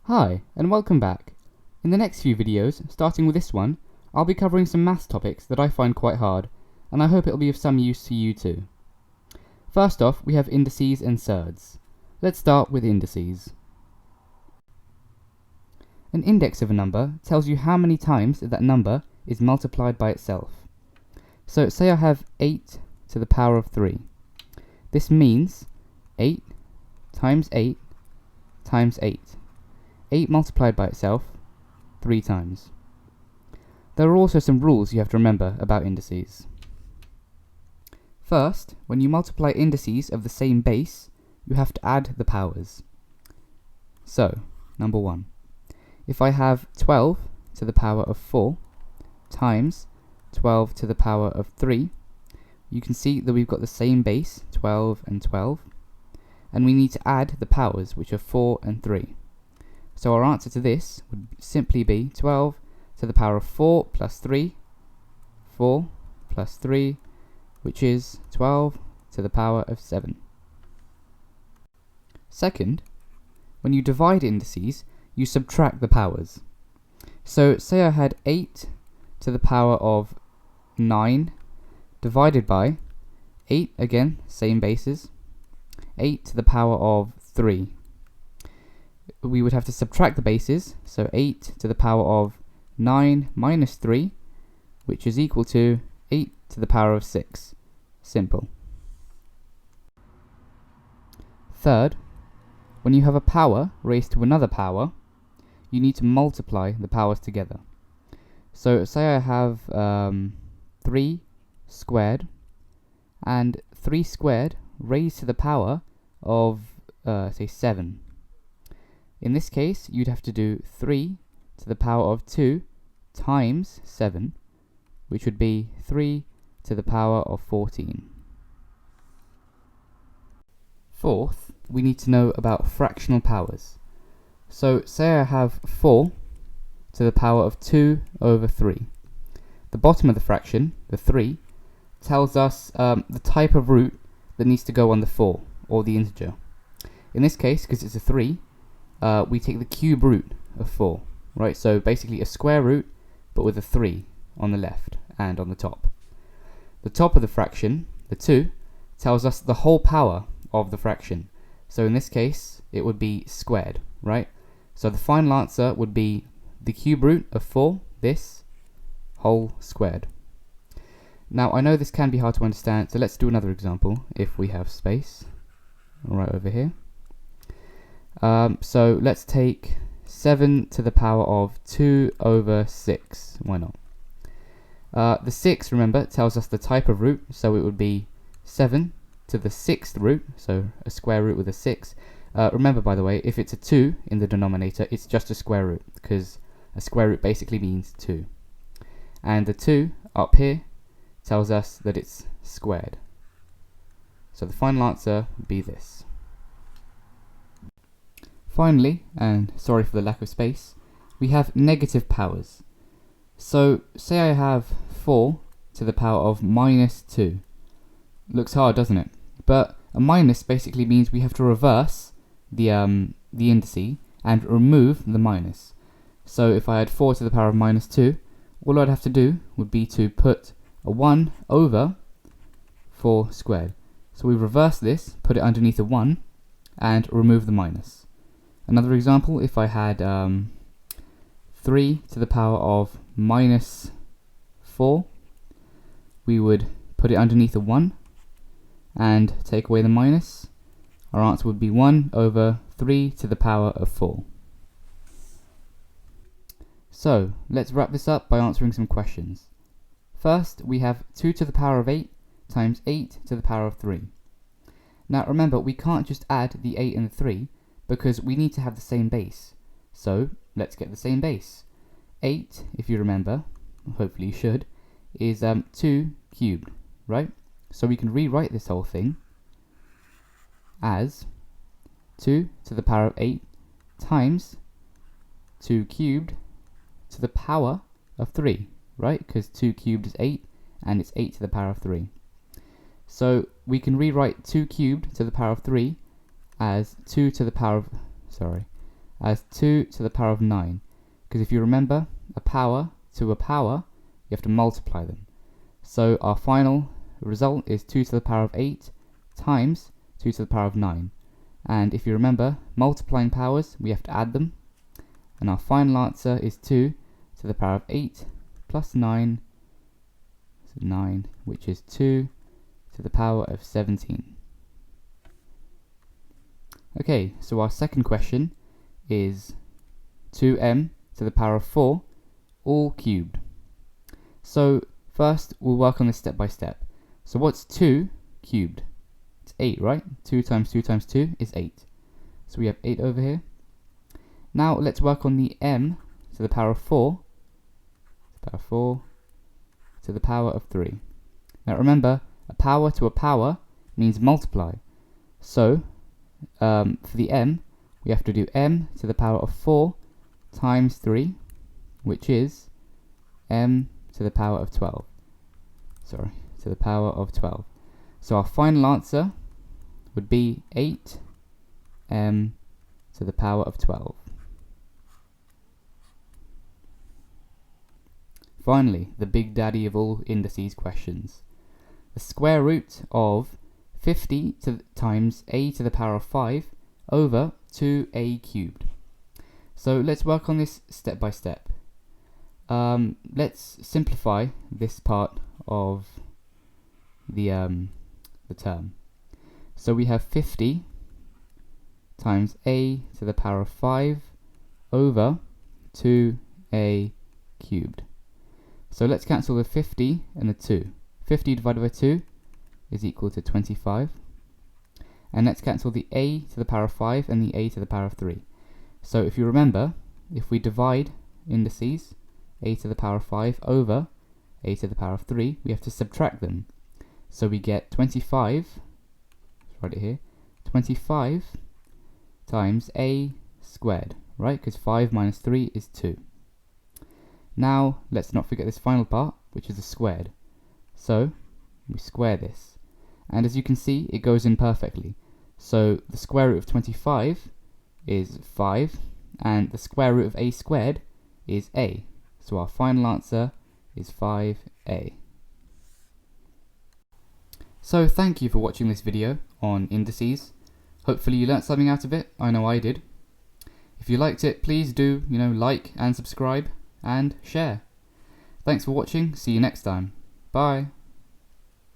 Hi, and welcome back. In the next few videos, starting with this one, I'll be covering some maths topics that I find quite hard, and I hope it'll be of some use to you too. First off, we have indices and surds. Let's start with indices. An index of a number tells you how many times that number is multiplied by itself. So say I have 8 to the power of 3. This means 8 times 8 times 8. 8 multiplied by itself 3 times. There are also some rules you have to remember about indices. First, when you multiply indices of the same base, you have to add the powers. So, number 1. If I have 12 to the power of 4 times 12 to the power of 3, you can see that we've got the same base, 12 and 12, and we need to add the powers, which are 4 and 3. So our answer to this would simply be 12 to the power of 4 plus 3, 4 plus 3, which is 12 to the power of 7. Second, when you divide indices, you subtract the powers. So say I had 8 to the power of 9 divided by 8, again, same bases, 8 to the power of 3. We would have to subtract the bases, so 8 to the power of 9 minus 3, which is equal to 8 to the power of 6. Simple. Third, when you have a power raised to another power, you need to multiply the powers together. So say I have 3 squared and 3 squared raised to the power of, say, 7. In this case, you'd have to do 3 to the power of 2 times 7, which would be 3 to the power of 14. Fourth, we need to know about fractional powers. So say I have 4 to the power of 2 over 3. The bottom of the fraction, the 3, tells us the type of root that needs to go on the 4, or the integer. In this case, because it's a 3, we take the cube root of 4, right? So basically a square root, but with a 3 on the left and on the top. The top of the fraction, the 2, tells us the whole power of the fraction. So in this case, it would be squared, right? So the final answer would be the cube root of 4, this, whole squared. Now I know this can be hard to understand, so let's do another example if we have space. Right over here. So let's take 7 to the power of 2 over 6. Why not? The 6, remember, tells us the type of root, so it would be 7 to the 6th root, so a square root with a 6. Remember, by the way, if it's a 2 in the denominator, it's just a square root, because a square root basically means 2. And the 2 up here tells us that it's squared. So the final answer would be this. Finally, and sorry for the lack of space, we have negative powers. So say I have 4 to the power of minus 2. Looks hard, doesn't it? But a minus basically means we have to reverse the indice and remove the minus. So if I had 4 to the power of minus 2, all I'd have to do would be to put a 1 over 4 squared. So we reverse this, put it underneath a 1, and remove the minus. Another example, if I had 3 to the power of minus 4, we would put it underneath a 1 and take away the minus. Our answer would be 1 over 3 to the power of 4. So, let's wrap this up by answering some questions. First, we have 2 to the power of 8 times 8 to the power of 3. Now remember, we can't just add the 8 and the 3, because we need to have the same base. So, let's get the same base. 8, if you remember, hopefully you should, is 2 cubed, right? So we can rewrite this whole thing as 2 to the power of 8 times 2 cubed to the power of 3, right? Because 2 cubed is 8, and it's 8 to the power of 3. So we can rewrite 2 cubed to the power of 3 as 2 to the power of, as 2 to the power of 9. Because if you remember, a power to a power, you have to multiply them. So our final result is 2 to the power of 8 times 2 to the power of 9. And if you remember, multiplying powers, we have to add them. And our final answer is 2 to the power of 8 plus 9, so 9, which is 2 to the power of 17. Okay, so our second question is 2m to the power of 4, all cubed. So first, we'll work on this step by step. So what's 2 cubed? It's 8, right? 2 times 2 times 2 is 8. So we have 8 over here. Now let's work on the m to the power of 4, to the power of 3. Now remember, a power to a power means multiply. So for the m, we have to do m to the power of 4 times 3, which is m to the power of 12. Sorry, to the power of 12. So our final answer would be 8m to the power of 12. Finally, the big daddy of all indices questions. The square root of 50 times a to the power of 5 over 2a cubed. So let's work on this step by step. Let's simplify this part of the term. So we have 50 times a to the power of 5 over 2a cubed. So let's cancel the 50 and the 2. 50 divided by 2 is equal to 25. And let's cancel the a to the power of 5 and the a to the power of 3. So if you remember, if we divide indices, a to the power of 5 over a to the power of 3, we have to subtract them. So we get 25, let's write it here, 25 times a squared, right? Because 5 minus 3 is 2. Now, let's not forget this final part, which is the squared. So, we square this. And as you can see, it goes in perfectly. So, the square root of 25 is 5, and the square root of a squared is a. So our final answer is 5a. So thank you for watching this video on indices. Hopefully you learnt something out of it. I know I did. If you liked it, please do, like and subscribe and share. Thanks for watching. See you next time. Bye.